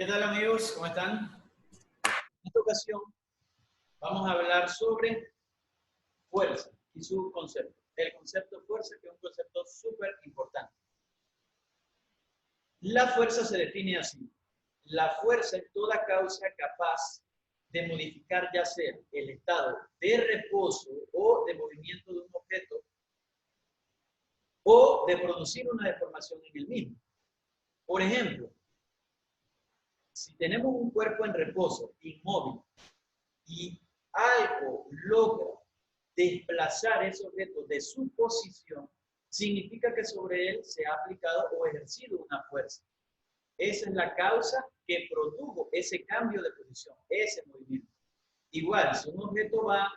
¿Qué tal amigos? ¿Cómo están? En esta ocasión vamos a hablar sobre fuerza y su concepto. El concepto fuerza, que es un concepto súper importante. La fuerza se define así. La fuerza es toda causa capaz de modificar ya sea el estado de reposo o de movimiento de un objeto o de producir una deformación en el mismo. Por ejemplo, si tenemos un cuerpo en reposo, inmóvil, y algo logra desplazar ese objeto de su posición, significa que sobre él se ha aplicado o ejercido una fuerza. Esa es la causa que produjo ese cambio de posición, ese movimiento. Igual, si un objeto va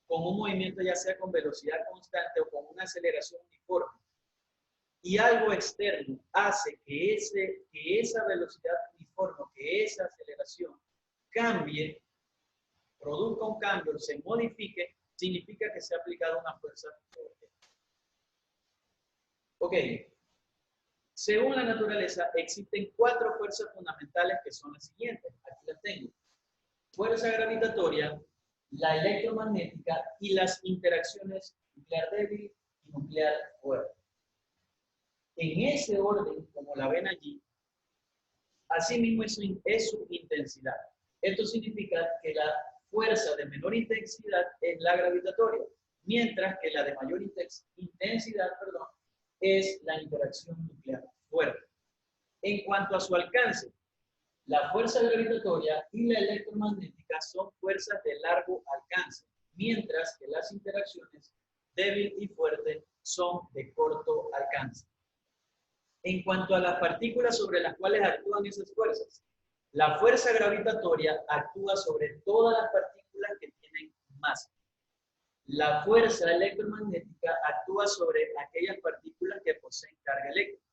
con un movimiento ya sea con velocidad constante o con una aceleración uniforme, y algo externo hace que esa velocidad uniforme, que esa aceleración cambie, produzca un cambio, se modifique, significa que se ha aplicado una fuerza. Ok. Según la naturaleza, existen 4 fuerzas fundamentales que son las siguientes. Aquí las tengo. Fuerza gravitatoria, la electromagnética y las interacciones nuclear débil y nuclear fuerte. En ese orden, como la ven allí, asimismo es su intensidad. Esto significa que la fuerza de menor intensidad es la gravitatoria, mientras que la de mayor intensidad, es la interacción nuclear fuerte. En cuanto a su alcance, la fuerza gravitatoria y la electromagnética son fuerzas de largo alcance, mientras que las interacciones débil y fuerte son de corto alcance. En cuanto a las partículas sobre las cuales actúan esas fuerzas, la fuerza gravitatoria actúa sobre todas las partículas que tienen masa. La fuerza electromagnética actúa sobre aquellas partículas que poseen carga eléctrica.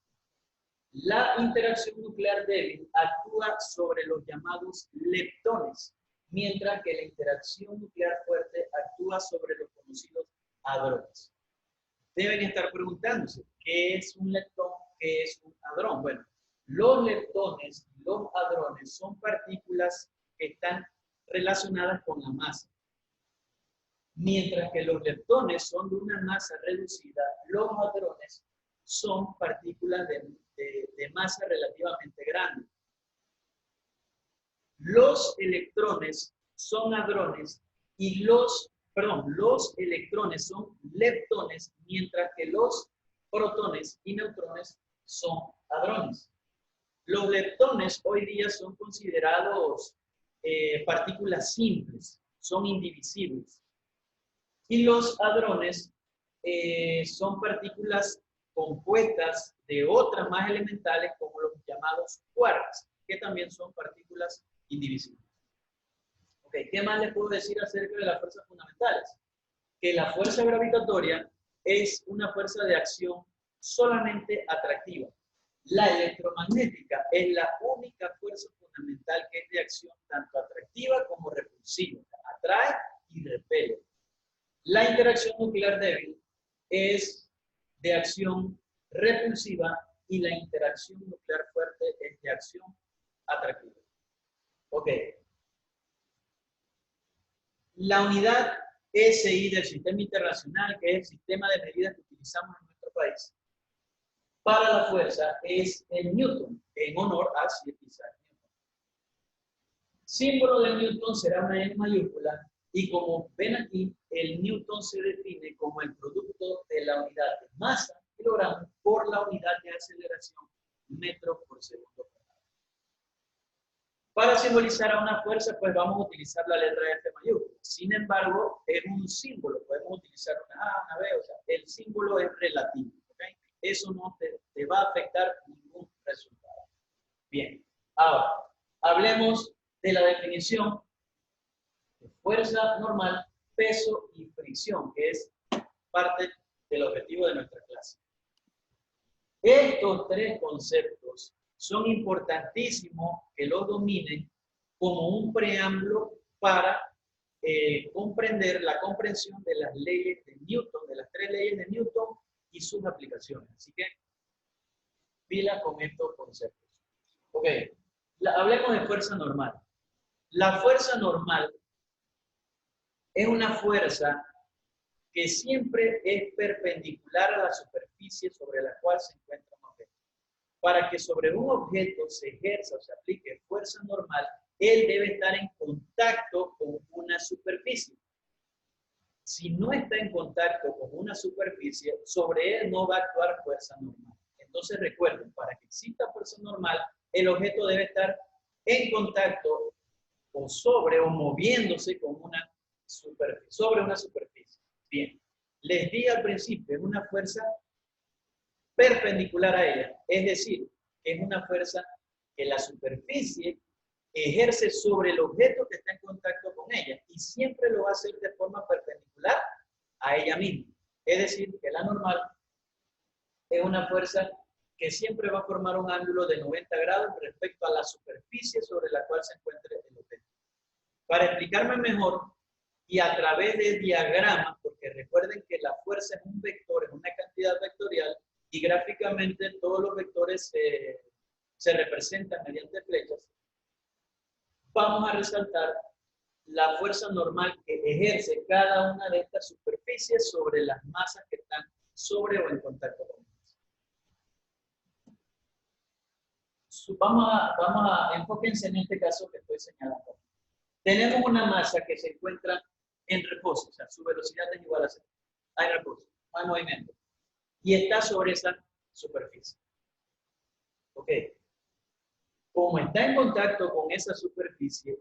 La interacción nuclear débil actúa sobre los llamados leptones, mientras que la interacción nuclear fuerte actúa sobre los conocidos hadrones. Deben estar preguntándose, ¿qué es un leptón? ¿Qué es un hadrón? Bueno, los leptones y los hadrones son partículas que están relacionadas con la masa. Mientras que los leptones son de una masa reducida, los hadrones son partículas de masa relativamente grande. Los electrones son hadrones y los electrones son leptones, mientras que los protones y neutrones son hadrones. Los leptones hoy día son considerados partículas simples, son indivisibles. Y los hadrones son partículas compuestas de otras más elementales, como los llamados quarks, que también son partículas indivisibles. Ok, ¿qué más les puedo decir acerca de las fuerzas fundamentales? Que la fuerza gravitatoria es una fuerza de acción solamente atractiva. La electromagnética es la única fuerza fundamental que es de acción tanto atractiva como repulsiva. Atrae y repele. La interacción nuclear débil es de acción repulsiva y la interacción nuclear fuerte es de acción atractiva. Ok. La unidad SI del sistema internacional, que es el sistema de medidas que utilizamos en nuestro país, para la fuerza es el Newton, en honor a Sir Isaac Newton. Símbolo de Newton será una N mayúscula y como ven aquí, el Newton se define como el producto de la unidad de masa, kilogramo, por la unidad de aceleración, metro por segundo. Para simbolizar a una fuerza, pues vamos a utilizar la letra F mayúscula. Sin embargo, es un símbolo. Podemos utilizar una A, una B, o sea, el símbolo es relativo. ¿Okay? Eso no te va a afectar ningún resultado. Bien, ahora, hablemos de la definición de fuerza normal, peso y fricción, que es parte del objetivo de nuestra clase. Estos 3 conceptos son importantísimos que los dominen como un preámbulo para comprender la comprensión de las leyes de Newton, de las 3 leyes de Newton y sus aplicaciones. Así que, pila con estos conceptos. Ok, Hablemos de fuerza normal. La fuerza normal es una fuerza que siempre es perpendicular a la superficie sobre la cual se encuentra un objeto. Para que sobre un objeto se ejerza o se aplique fuerza normal, él debe estar en contacto con una superficie. Si no está en contacto con una superficie, sobre él no va a actuar fuerza normal. Entonces recuerden, para que exista fuerza normal, el objeto debe estar en contacto o sobre o moviéndose con una superficie, sobre una superficie. Bien, les di al principio, es una fuerza perpendicular a ella, es decir, que es una fuerza que la superficie ejerce sobre el objeto que está en contacto con ella y siempre lo va a hacer de forma perpendicular a ella misma. Es decir, que la normal es una fuerza que siempre va a formar un ángulo de 90 grados respecto a la superficie sobre la cual se encuentre el objeto. Para explicarme mejor, y a través de diagramas, porque recuerden que la fuerza es un vector, es una cantidad vectorial, y gráficamente todos los vectores se representan mediante flechas, vamos a resaltar la fuerza normal que ejerce cada una de estas superficies sobre las masas que están sobre o en contacto con ellas. Enfóquense en este caso que estoy señalando. Tenemos una masa que se encuentra en reposo, o sea, su velocidad es igual a 0. Hay reposo, no hay movimiento. Y está sobre esa superficie. Ok. Como está en contacto con esa superficie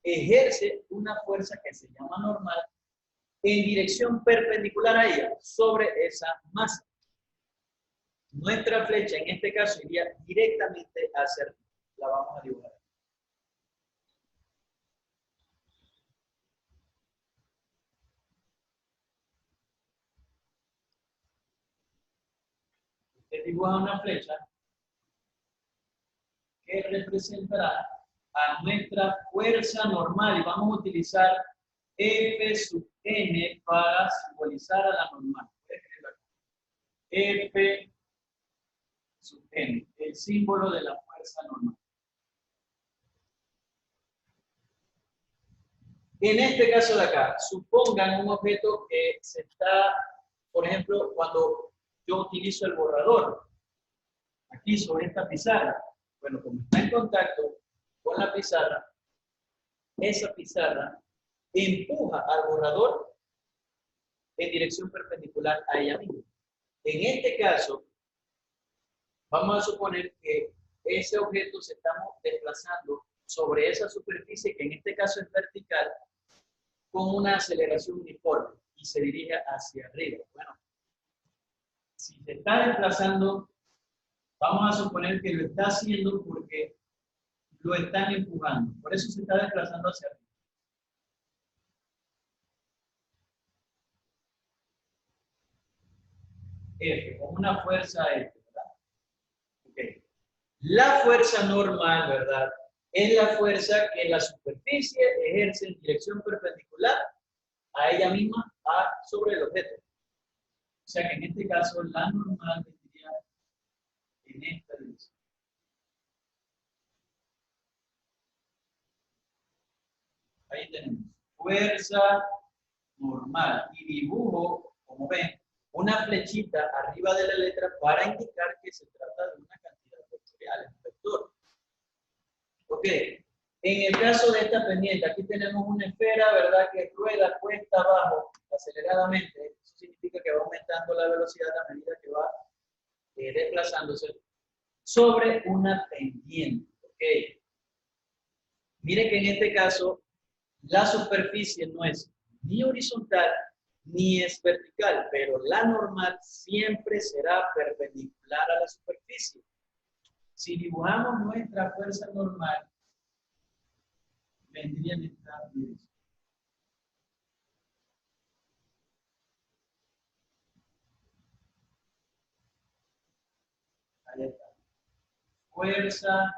ejerce una fuerza que se llama normal en dirección perpendicular a ella, sobre esa masa. Nuestra flecha en este caso iría directamente hacia arriba. La vamos a dibujar. Usted dibuja una flecha que representará a nuestra fuerza normal y vamos a utilizar F sub n para simbolizar a la normal. F sub n, el símbolo de la fuerza normal. En este caso de acá, supongan un objeto que se está, por ejemplo, cuando yo utilizo el borrador, aquí sobre esta pizarra, bueno, como está en contacto con la pizarra, esa pizarra empuja al borrador en dirección perpendicular a ella misma. En este caso, vamos a suponer que ese objeto se está desplazando sobre esa superficie, que en este caso es vertical, con una aceleración uniforme y se dirige hacia arriba. Bueno, si se está desplazando, vamos a suponer que lo está haciendo porque lo están empujando. Por eso se está desplazando hacia arriba. F, con una fuerza F, ¿verdad? Okay. La fuerza normal, ¿verdad? Es la fuerza que la superficie ejerce en dirección perpendicular a ella misma sobre el objeto. O sea que en este caso la normal vendría en esta dirección. Ahí tenemos fuerza normal y dibujo, como ven, una flechita arriba de la letra para indicar que se trata de una cantidad vectorial, es un vector. Ok, en el caso de esta pendiente, aquí tenemos una esfera, ¿verdad? Que rueda cuesta abajo aceleradamente. Eso significa que va aumentando la velocidad a medida que va desplazándose sobre una pendiente. Ok. Mire que en este caso, la superficie no es ni horizontal ni es vertical, pero la normal siempre será perpendicular a la superficie. Si dibujamos nuestra fuerza normal, vendría en esta dirección. Ahí está. Fuerza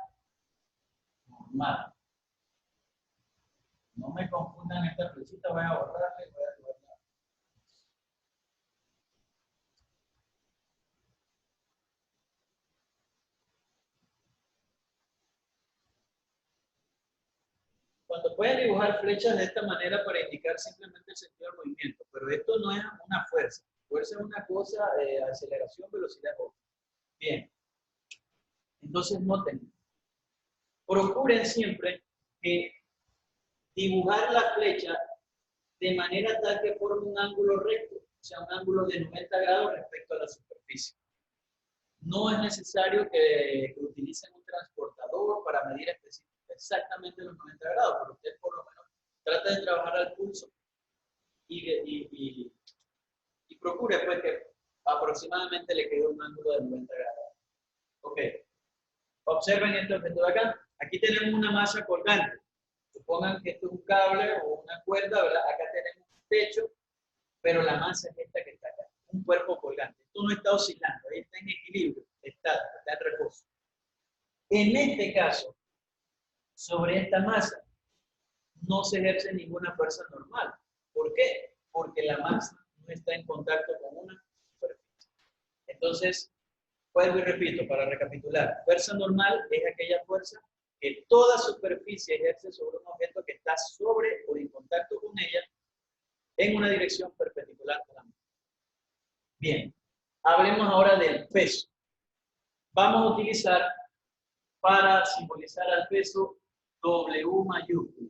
normal. No me confundan esta flechita, voy a borrarla y voy a guardar. Cuando pueden dibujar flechas de esta manera para indicar simplemente el sentido del movimiento, pero esto no es una fuerza. Fuerza es una cosa, aceleración, velocidad, otra. Bien. Entonces noten, procuren siempre que dibujar la flecha de manera tal que forme un ángulo recto, o sea, un ángulo de 90 grados respecto a la superficie. No es necesario que utilicen un transportador para medir exactamente los 90 grados, pero usted por lo menos trata de trabajar al pulso y procure pues que aproximadamente le quede un ángulo de 90 grados. Ok. Observen este objeto de acá. Aquí tenemos una masa colgante. Supongan que esto es un cable o una cuerda, ¿verdad? Acá tenemos un techo, pero la masa es esta que está acá. Un cuerpo colgante. Esto no está oscilando, ahí está en equilibrio, está en reposo. En este caso, sobre esta masa, no se ejerce ninguna fuerza normal. ¿Por qué? Porque la masa no está en contacto con una superficie. Entonces, vuelvo y repito, para recapitular, fuerza normal es aquella fuerza que toda superficie ejerce sobre un objeto que está sobre o en contacto con ella en una dirección perpendicular a la misma. Bien, hablemos ahora del peso. Vamos a utilizar para simbolizar al peso W mayúsculo.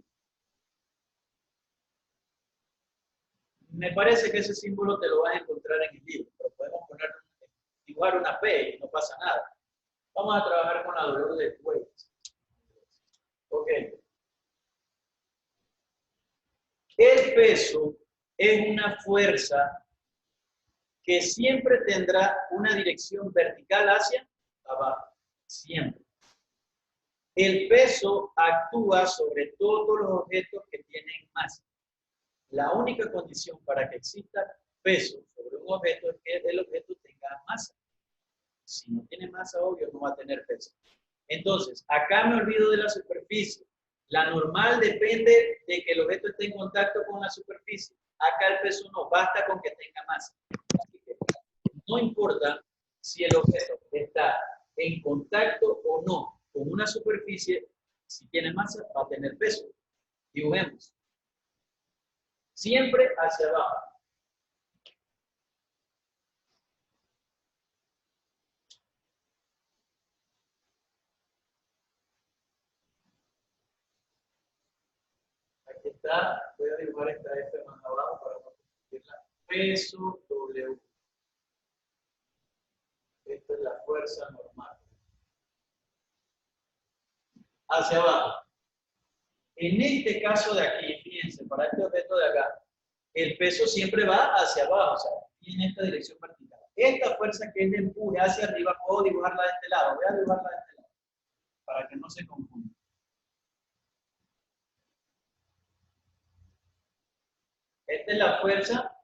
Me parece que ese símbolo te lo vas a encontrar en el libro, pero podemos dibujar una P y no pasa nada. Vamos a trabajar con la W de juegos. Ok. El peso es una fuerza que siempre tendrá una dirección vertical hacia abajo. Siempre. El peso actúa sobre todos los objetos que tienen masa. La única condición para que exista peso sobre un objeto es que el objeto tenga masa. Si no tiene masa, obvio, no va a tener peso. Entonces, acá me olvido de la superficie. La normal depende de que el objeto esté en contacto con la superficie. Acá el peso no, basta con que tenga masa. Así que no importa si el objeto está en contacto o no con una superficie, si tiene masa, va a tener peso. Dibujemos. Siempre hacia abajo. Aquí está. Voy a dibujar esta F más abajo para confundirla. Peso W. Esta es la fuerza normal. Hacia abajo. En este caso de aquí, fíjense, para este objeto de acá, el peso siempre va hacia abajo, o sea, en esta dirección vertical. Esta fuerza que es de empuje hacia arriba, puedo dibujarla de este lado. Voy a dibujarla de este lado, para que no se confunda. Esta es la fuerza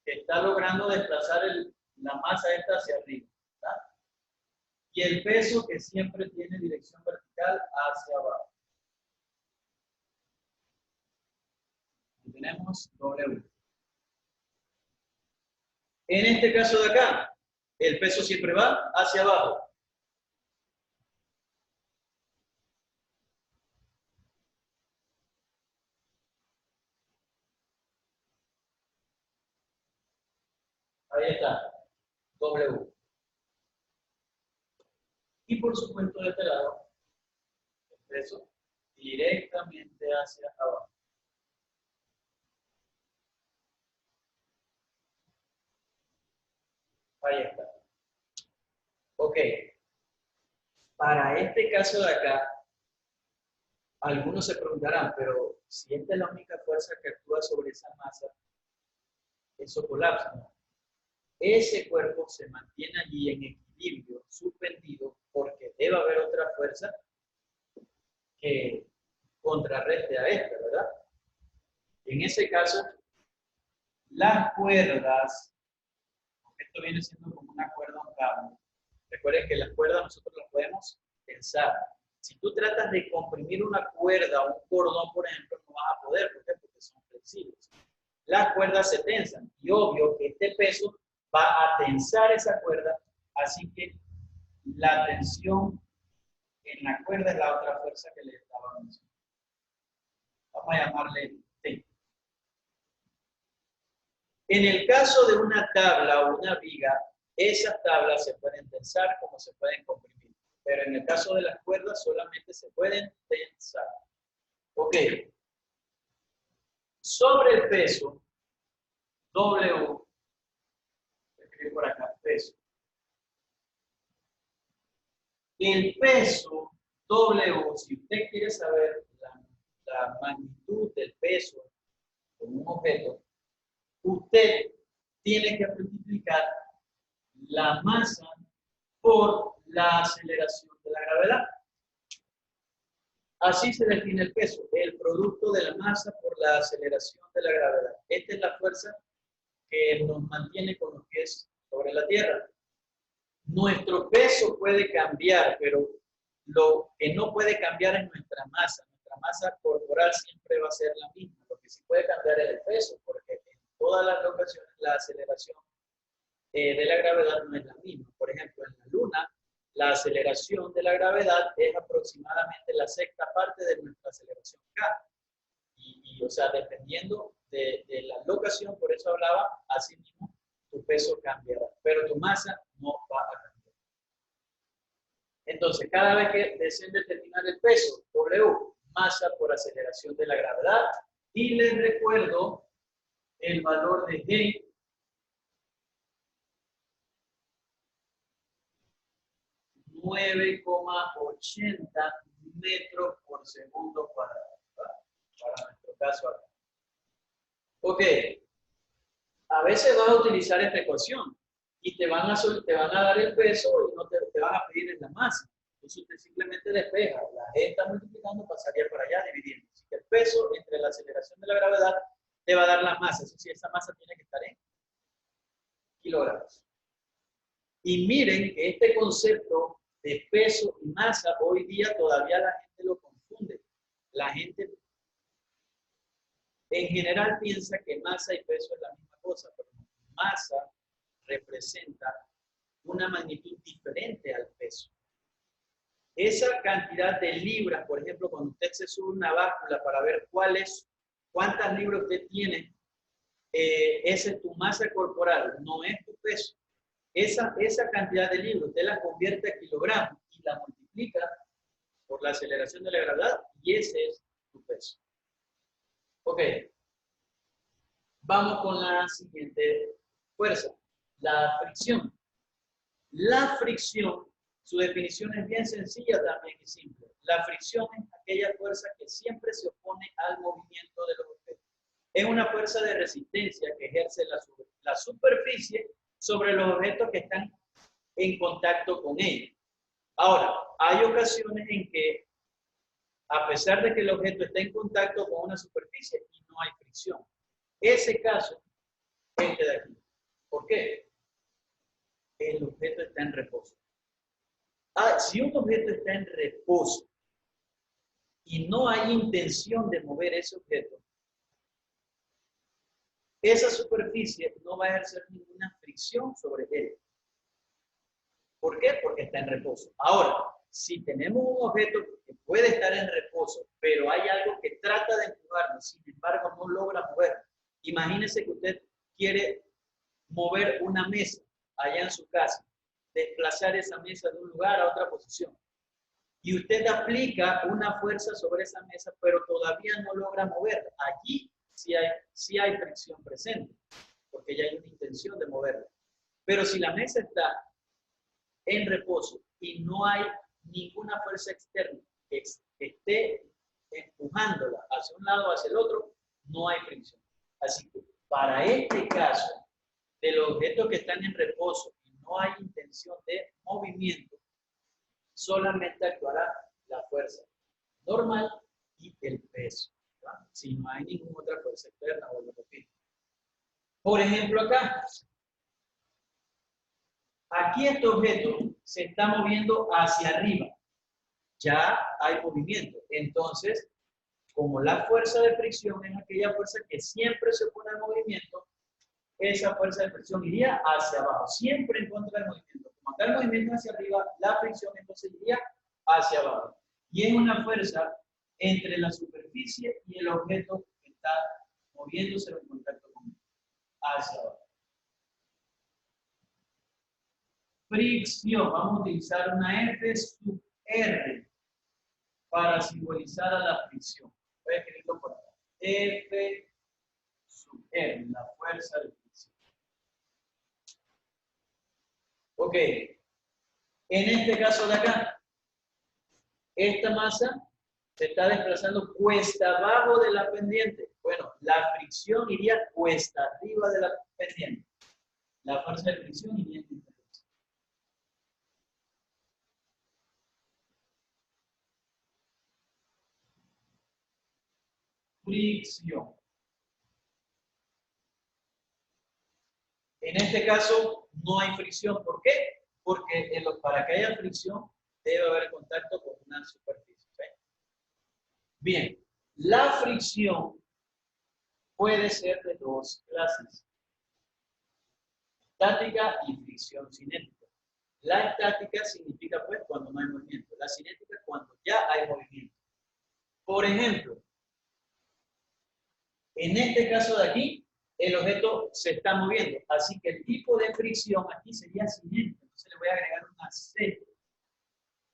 que está logrando desplazar la masa esta hacia arriba, ¿verdad? Y el peso que siempre tiene dirección vertical hacia abajo. Y tenemos W. En este caso de acá, el peso siempre va hacia abajo. Ahí está, W. Y por supuesto de este lado, el peso directamente hacia abajo. Ahí está. Ok. Para este caso de acá, algunos se preguntarán, pero si esta es la única fuerza que actúa sobre esa masa, eso colapsa, ¿no? Ese cuerpo se mantiene allí en equilibrio, suspendido, porque debe haber otra fuerza que contrarreste a esta, ¿verdad? En ese caso, las cuerdas, esto viene siendo como una cuerda a un cable. Recuerden que las cuerdas nosotros las podemos tensar. Si tú tratas de comprimir una cuerda o un cordón, por ejemplo, no vas a poder, ¿por qué? Porque son flexibles. Las cuerdas se tensan y obvio que este peso va a tensar esa cuerda, así que la tensión en la cuerda es la otra fuerza que le estaba mencionando. Vamos a llamarle T. En el caso de una tabla o una viga, esas tablas se pueden tensar como se pueden comprimir. Pero en el caso de las cuerdas solamente se pueden tensar. Ok. Sobre el peso, W, escribir por acá, peso. El peso W, si usted quiere saber la magnitud del peso de un objeto, usted tiene que multiplicar la masa por la aceleración de la gravedad. Así se define el peso, el producto de la masa por la aceleración de la gravedad. Esta es la fuerza que nos mantiene con los pies sobre la tierra. Nuestro peso puede cambiar, pero lo que no puede cambiar es nuestra masa. Nuestra masa corporal siempre va a ser la misma. Lo que sí puede cambiar es el peso, porque en todas las ocasiones la aceleración de la gravedad no es la misma. Por ejemplo, en la Luna, la aceleración de la gravedad es aproximadamente la sexta parte de nuestra aceleración K. O sea, dependiendo de la locación, por eso hablaba, así mismo tu peso cambiará, pero tu masa no va a cambiar. Entonces, cada vez que deseen determinar el peso, W, masa por aceleración de la gravedad, y les recuerdo el valor de G, .80 metros por segundo cuadrado, para nuestro caso acá. Ok, a veces vas a utilizar esta ecuación y te van a dar el peso y no te van a pedir en la masa. Entonces usted simplemente despeja, la G está multiplicando, pasaría para allá dividiendo. Así que el peso entre la aceleración de la gravedad te va a dar la masa. Eso sí, esa masa tiene que estar en kilogramos. Y miren que este concepto de peso y masa, hoy día todavía la gente lo confunde. La gente en general piensa que masa y peso es la misma cosa, pero masa representa una magnitud diferente al peso. Esa cantidad de libras, por ejemplo, cuando usted se sube una báscula para ver cuántas libras usted tiene, esa es tu masa corporal, no es tu peso. Esa cantidad de libras usted la convierte a kilogramos y la multiplica por la aceleración de la gravedad y ese es tu peso. Ok. Vamos con la siguiente fuerza, la fricción. La fricción, su definición es bien sencilla también y simple. La fricción es aquella fuerza que siempre se opone al movimiento de los objetos. Es una fuerza de resistencia que ejerce la superficie sobre los objetos que están en contacto con ella. Ahora, hay ocasiones en que, a pesar de que el objeto está en contacto con una superficie y no hay fricción. Ese caso, este de aquí. ¿Por qué? El objeto está en reposo. Si un objeto está en reposo y no hay intención de mover ese objeto, esa superficie no va a ejercer ninguna fricción sobre él. ¿Por qué? Porque está en reposo. Ahora, si tenemos un objeto que puede estar en reposo, pero hay algo que trata de empujarlo, sin embargo no logra moverlo. Imagínese que usted quiere mover una mesa allá en su casa, desplazar esa mesa de un lugar a otra posición. Y usted aplica una fuerza sobre esa mesa, pero todavía no logra moverla. Allí sí hay fricción presente, porque ya hay una intención de moverla. Pero si la mesa está en reposo y no hay ninguna fuerza externa que esté empujándola hacia un lado o hacia el otro, no hay fricción. Así que para este caso, de los objetos que están en reposo y no hay intención de movimiento, solamente actuará la fuerza normal y el peso, ¿verdad? Si no hay ninguna otra fuerza externa, o lo repito. Por ejemplo, aquí este objeto se está moviendo hacia arriba. Ya hay movimiento. Entonces, como la fuerza de fricción es aquella fuerza que siempre se opone al movimiento, esa fuerza de fricción iría hacia abajo, siempre en contra del movimiento. Como acá el movimiento hacia arriba, la fricción entonces iría hacia abajo. Y es una fuerza entre la superficie y el objeto que está moviéndose en contacto con él, hacia abajo. Fricción, vamos a utilizar una F sub R para simbolizar a la fricción. Voy a escribirlo por acá. F sub R, la fuerza de fricción. Ok, en este caso de acá, esta masa se está desplazando cuesta abajo de la pendiente. Bueno, la fricción iría cuesta arriba de la pendiente. La fuerza de fricción iría en esta dirección. Fricción. En este caso no hay fricción. ¿Por qué? Porque para que haya fricción debe haber contacto con una superficie. ¿Sí? Bien, la fricción puede ser de dos clases: estática y fricción cinética. La estática significa pues cuando no hay movimiento. La cinética cuando ya hay movimiento. Por ejemplo, en este caso de aquí, el objeto se está moviendo, así que el tipo de fricción aquí sería cinética. Entonces le voy a agregar una C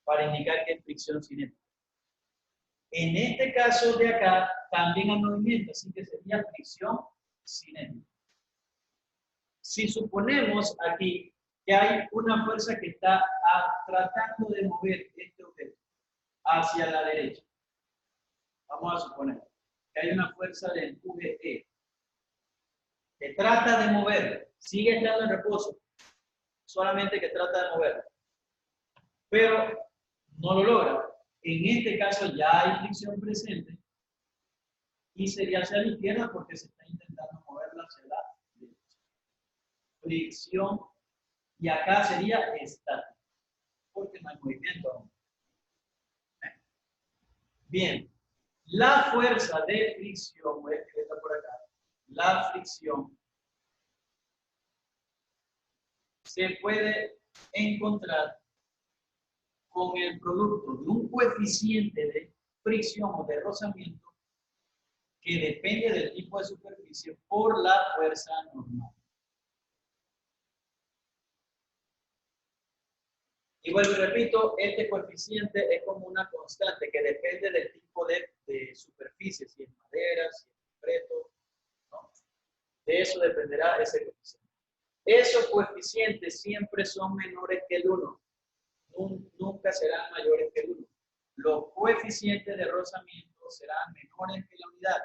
para indicar que es fricción cinética. En este caso de acá, también hay movimiento, así que sería fricción cinética. Si suponemos aquí que hay una fuerza que está tratando de mover este objeto hacia la derecha, vamos a suponer que hay una fuerza de empuje E, que trata de moverlo, sigue estando en reposo, solamente que trata de moverlo, pero no lo logra. En este caso ya hay fricción presente y sería hacia la izquierda porque se está intentando moverla hacia la derecha. Fricción, y acá sería estática, porque no hay movimiento aún. Bien, la fuerza de fricción, voy a escribirla por acá, la fricción se puede encontrar con el producto de un coeficiente de fricción o de rozamiento que depende del tipo de superficie por la fuerza normal. Igual repito, este coeficiente es como una constante que depende del tipo de superficie, si es madera, si es concreto, ¿no? De eso dependerá ese coeficiente. Esos coeficientes siempre son menores que el 1. Nunca serán mayores que el 1. Los coeficientes de rozamiento serán menores que la unidad.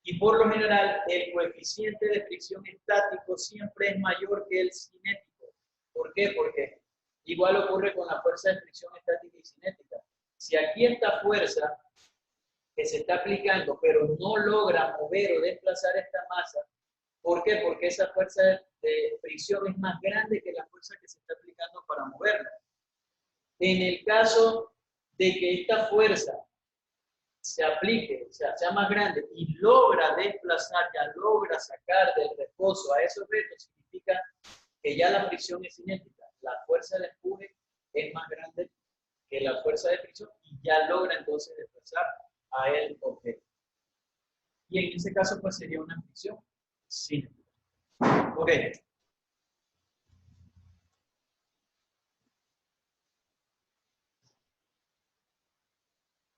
Y por lo general, el coeficiente de fricción estático siempre es mayor que el cinético. ¿Por qué? Porque igual ocurre con la fuerza de fricción estática y cinética. Si aquí esta fuerza que se está aplicando, pero no logra mover o desplazar esta masa, ¿por qué? Porque esa fuerza de fricción es más grande que la fuerza que se está aplicando para moverla. En el caso de que esta fuerza se aplique, o sea, sea más grande y logra desplazar, ya logra sacar del reposo a ese objeto, significa que ya la fricción es cinética. La fuerza de empuje es más grande que la fuerza de fricción y ya logra entonces desplazar a el objeto. Y en ese caso pues sería una fricción cinética. Ok.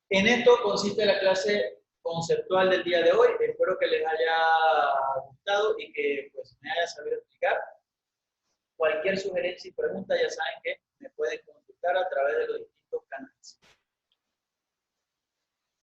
En esto consiste la clase conceptual del día de hoy. Espero que les haya gustado y que pues, me haya sabido explicar. Cualquier sugerencia y pregunta ya saben que